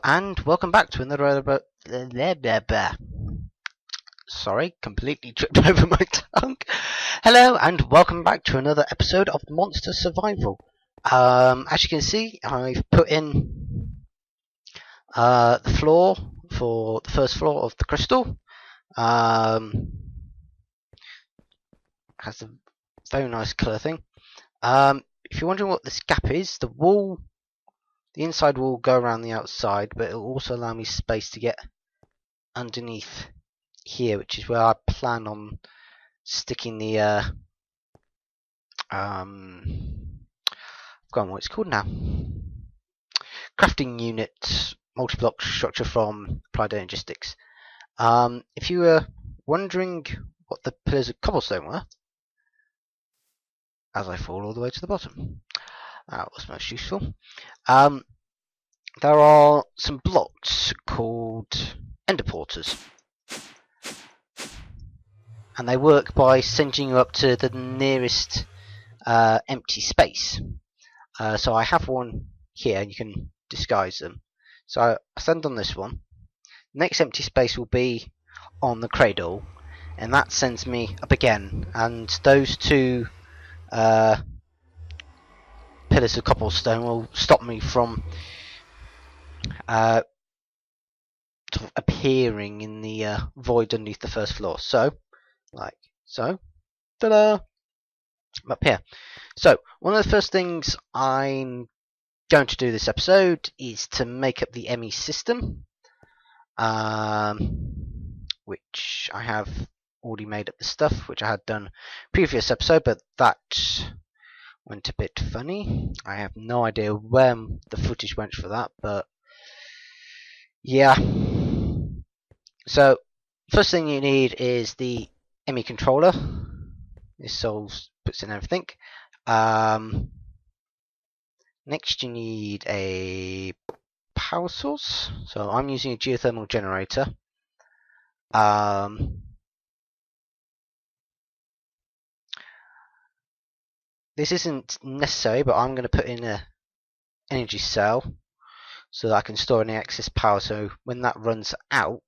and welcome back to another sorry, completely tripped over my tongue. Hello and welcome back to another episode of Monster Survival. As you can see, I've put in the floor for the first floor of the crystal. Has a very nice colour thing. If you're wondering what this gap is, the inside wall will go around the outside, but it will also allow me space to get underneath here, which is where I plan on sticking the I've forgotten what it's called now. Crafting unit multi-block structure from Applied Energistics. If you were wondering what the pillars of cobblestone were, as I fall all the way to the bottom, that was most useful. There are some blocks called ender porters, and they work by sending you up to the nearest empty space. So I have one here, and you can disguise them. So I send on this one. The next empty space will be on the cradle, and that sends me up again. And those two pillars of cobblestone will stop me from sort of appearing in the void underneath the first floor. So, like so, ta-da! I'm up here. So, one of the first things I'm going to do this episode is to make up the ME system, which I have already made up the stuff, which I had done previous episode, but that went a bit funny. I have no idea where the footage went for that, but yeah. So, first thing you need is the ME controller. This puts in everything. Next you need a power source. So I'm using a geothermal generator. This isn't necessary, but I'm going to put in an energy cell so that I can store any excess power, so when that runs out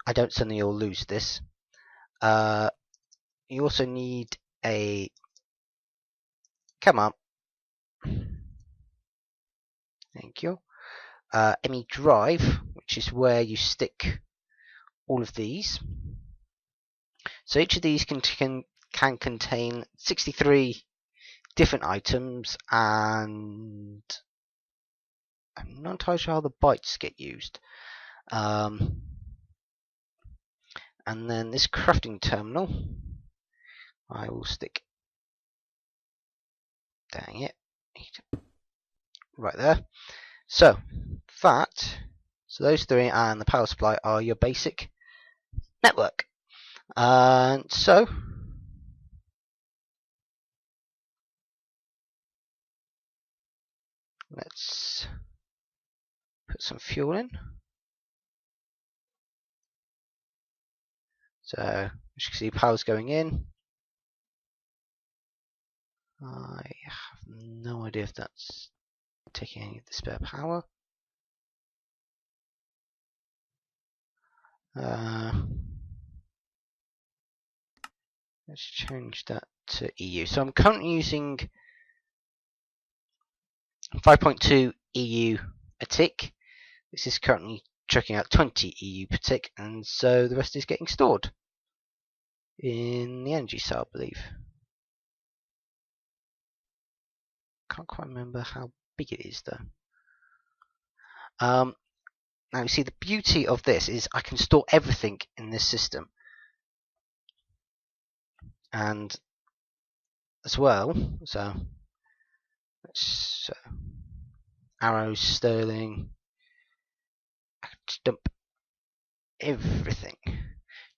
I don't suddenly all lose this. You also need a thank you. ME drive, which is where you stick all of these. So each of these can contain 63 different items, and I'm not entirely sure how the bytes get used. And then this crafting terminal, I will stick. Dang it! Right there. So those three and the power supply are your basic network. And so let's put some fuel in. So as you can see, power's going in. I have no idea if that's taking any of the spare power. Let's change that to EU. So I'm currently using 5.2 EU a tick. This is currently checking out 20 EU per tick, and so the rest is getting stored in the energy cell, I believe. Can't quite remember how big it is though. Now you see, the beauty of this is I can store everything in this system, and as well, so let's arrows, sterling. I can just dump everything.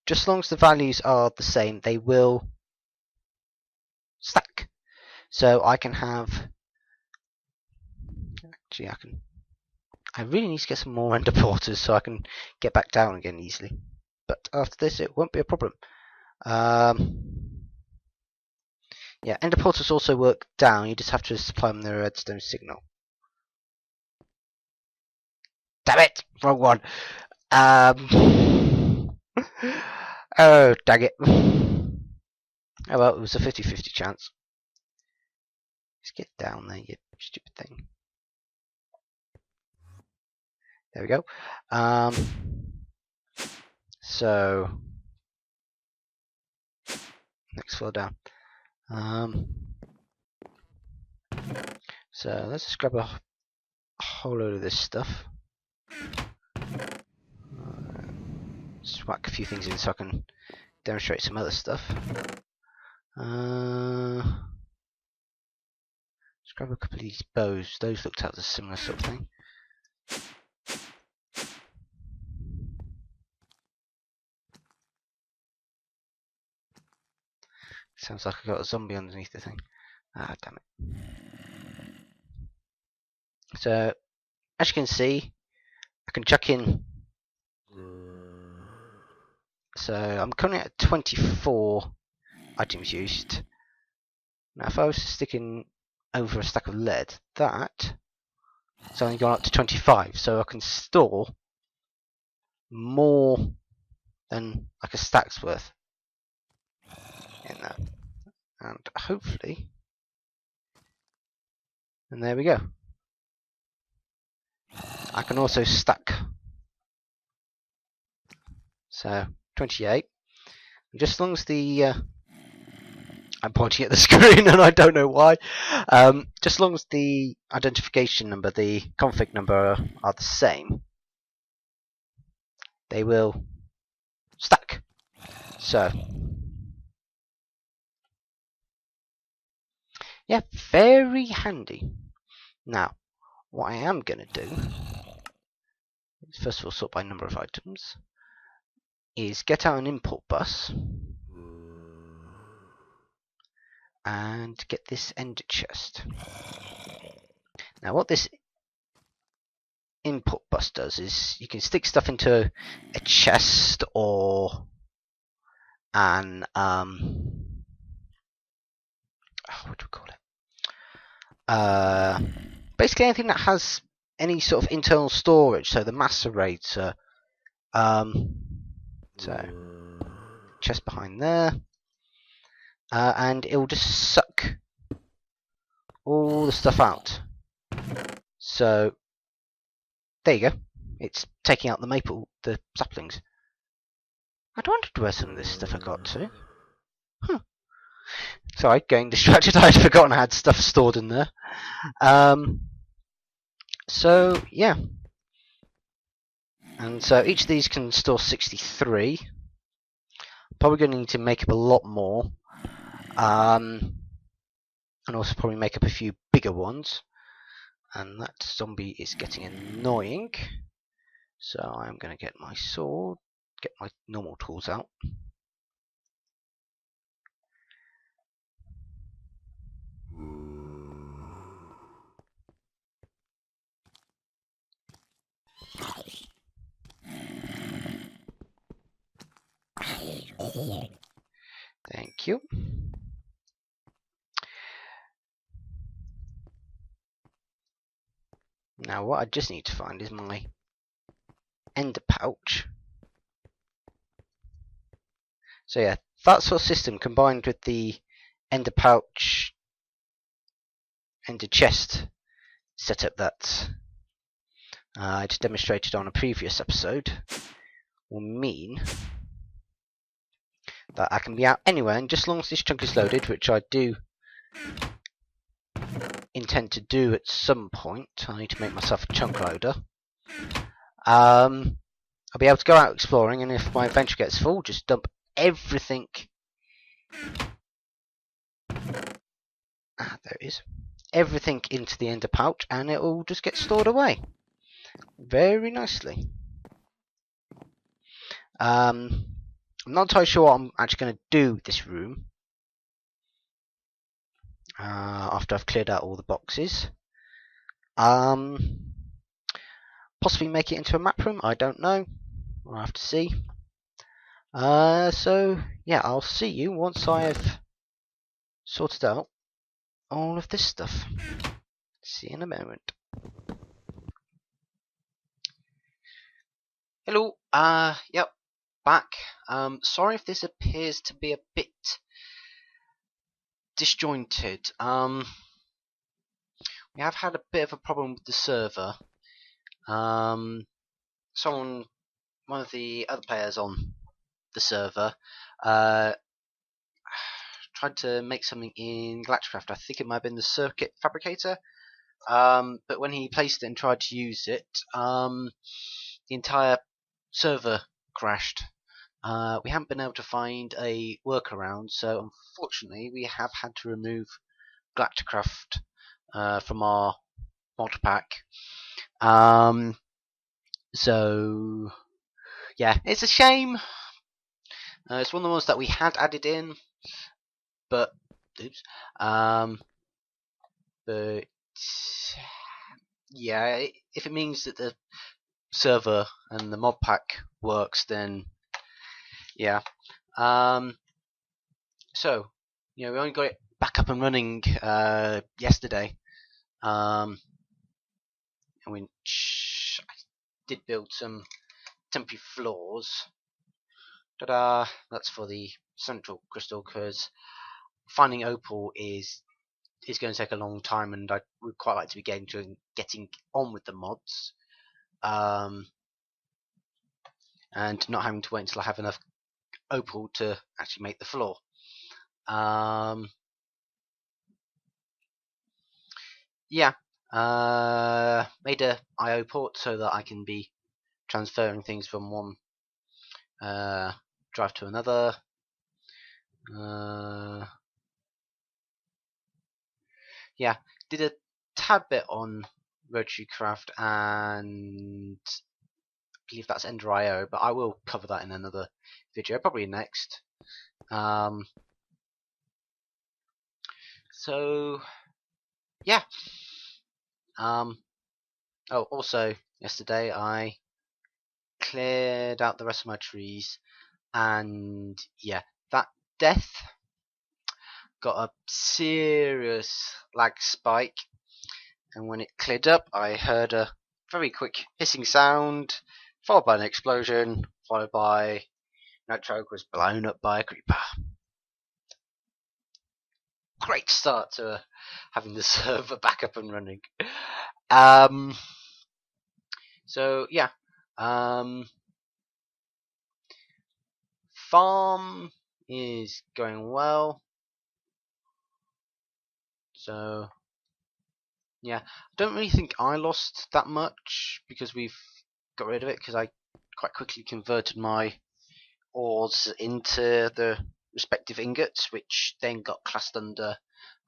Just as long as the values are the same, they will stack. So I can have. Actually, I really need to get some more ender porters so I can get back down again easily. But after this, it won't be a problem. Yeah, ender porters also work down. You just have to supply them their redstone signal. Damn it! Wrong one. Oh, dang it. Oh well, it was a 50-50 chance. Let's get down there, you stupid thing. There we go. So next floor down. So let's just grab a whole load of this stuff. Just whack a few things in so I can demonstrate some other stuff. Let's grab a couple of these bows. Those looked at as a similar sort of thing. Sounds like I got a zombie underneath the thing. Ah, damn it. So, as you can see, I can chuck in. So, I'm currently at 24 items used. Now, if I was sticking over a stack of lead, that's only gone up to 25. So, I can store more than like a stack's worth in that. And hopefully, and there we go. I can also stack. So 28. Just as long as the I'm pointing at the screen and I don't know why. Just as long as the identification number, the config number are the same, they will stack. So yeah, very handy. Now, what I am going to do is first of all sort by number of items. Is get out an import bus and get this ender chest. Now what this input bus does is you can stick stuff into a chest or an what do we call it? Basically anything that has any sort of internal storage, so the macerator, so chest behind there, and it will just suck all the stuff out. So there you go. It's taking out the saplings. I'd wondered where some of this stuff had got to. Huh. Sorry, getting distracted. I'd forgotten I had stuff stored in there. So yeah. And so each of these can store 63. Probably going to need to make up a lot more. And also probably make up a few bigger ones. And that zombie is getting annoying. So I'm going to get my sword, get my normal tools out. Thank you. Now what I just need to find is my ender pouch. So yeah, that sort of system combined with the ender pouch, ender chest setup that I demonstrated on a previous episode will mean that I can be out anywhere, and just as long as this chunk is loaded, which I do intend to do at some point, I need to make myself a chunk loader. I'll be able to go out exploring, and if my adventure gets full, just dump everything. There it is. Everything into the ender pouch, and it will just get stored away very nicely. I'm not entirely sure what I'm actually going to do with this room after I've cleared out all the boxes. Possibly make it into a map room, I don't know. We'll have to see. So yeah, I'll see you once I have sorted out all of this stuff. See you in a moment. Yep, back. Sorry if this appears to be a bit disjointed. We have had a bit of a problem with the server. One of the other players on the server, tried to make something in Galacticraft. I think it might have been the circuit fabricator. But when he placed it and tried to use it, the entire server crashed. We haven't been able to find a workaround, so unfortunately we have had to remove Galacticraft from our Modpack. So yeah, it's a shame. It's one of the ones that we had added in, but oops. But yeah, if it means that the server and the Modpack works, then yeah. So we only got it back up and running yesterday. Which I did build some temporary floors. Ta-da! That's for the central crystal, because finding opal is going to take a long time, and I would quite like to be getting on with the mods, and not having to wait until I have enough opal to actually make the floor. Yeah, made a IO port so that I can be transferring things from one drive to another. Yeah, did a tad bit on Rotary Craft, and I believe that's Ender IO, but I will cover that in another video, probably next. So yeah. Oh, also yesterday I cleared out the rest of my trees, and yeah, that death got a serious lag spike, and when it cleared up I heard a very quick hissing sound, followed by an explosion, followed by Nitro was blown up by a creeper. Great start to having the server back up and running. So yeah, farm is going well. So yeah, I don't really think I lost that much because we've got rid of it, because I quite quickly converted my ores into the respective ingots, which then got classed under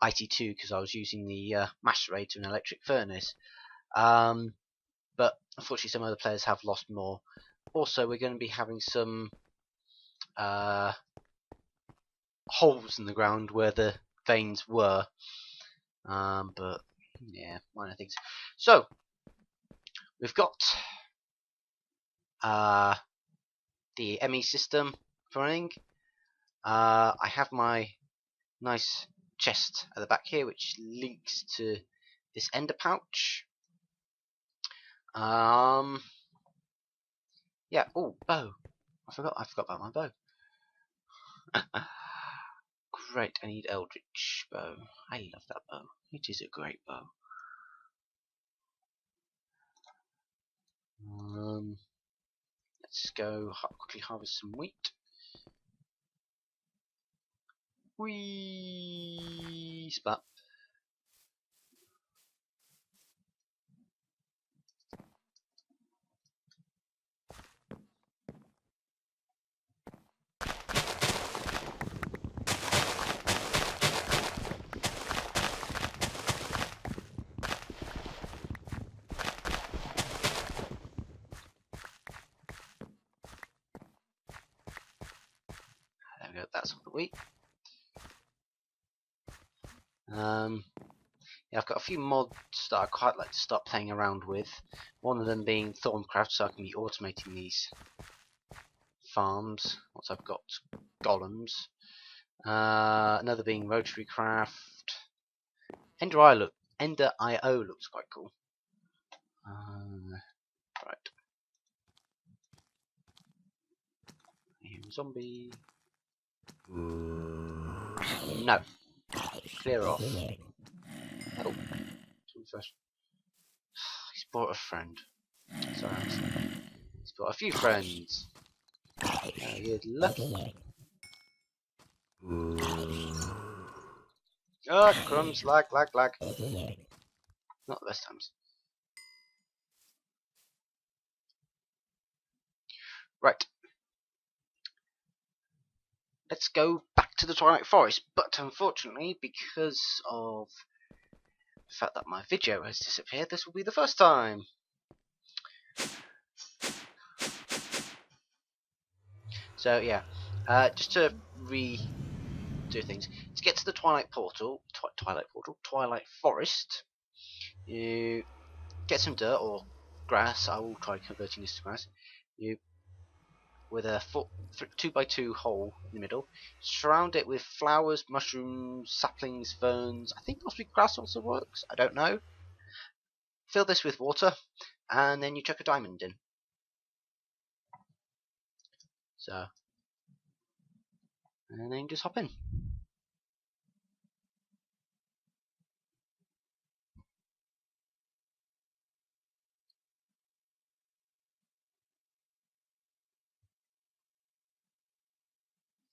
IT2 because I was using the macerator and electric furnace. But unfortunately some other players have lost more. Also, we're going to be having some holes in the ground where the veins were, but yeah, minor things. So we've got the ME system running. I have my nice chest at the back here, which links to this ender pouch. Yeah. Oh, bow. I forgot about my bow. Great. I need Eldritch bow. I love that bow. It is a great bow. Let's go quickly harvest some wheat. Whee! Splat. There we go, that's all the wheat. Yeah, I've got a few mods that I quite like to start playing around with. One of them being Thorncraft, so I can be automating these farms once I've got golems. Another being Rotary Craft. Ender IO looks quite cool. Right. Zombie. No. Clear off. Oh. First. He's brought a friend. Sorry, he's got a few friends. Good luck. Oh, crumbs, lag. Not the best times. Right. Let's go back to the Twilight Forest, but unfortunately, because of the fact that my video has disappeared, this will be the first time. So yeah, just to redo things, to get to the Twilight Forest, you get some dirt or grass. I will try converting this to grass. You, with a 2x2 hole in the middle, surround it with flowers, mushrooms, saplings, ferns. I think possibly grass also works. I don't know. Fill this with water, and then you chuck a diamond in. So, and then just hop in.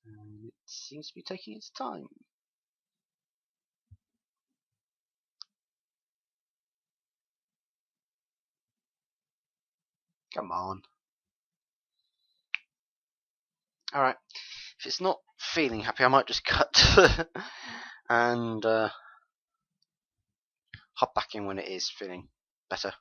And it seems to be taking its time. Come on. Alright. If it's not feeling happy, I might just cut and hop back in when it is feeling better.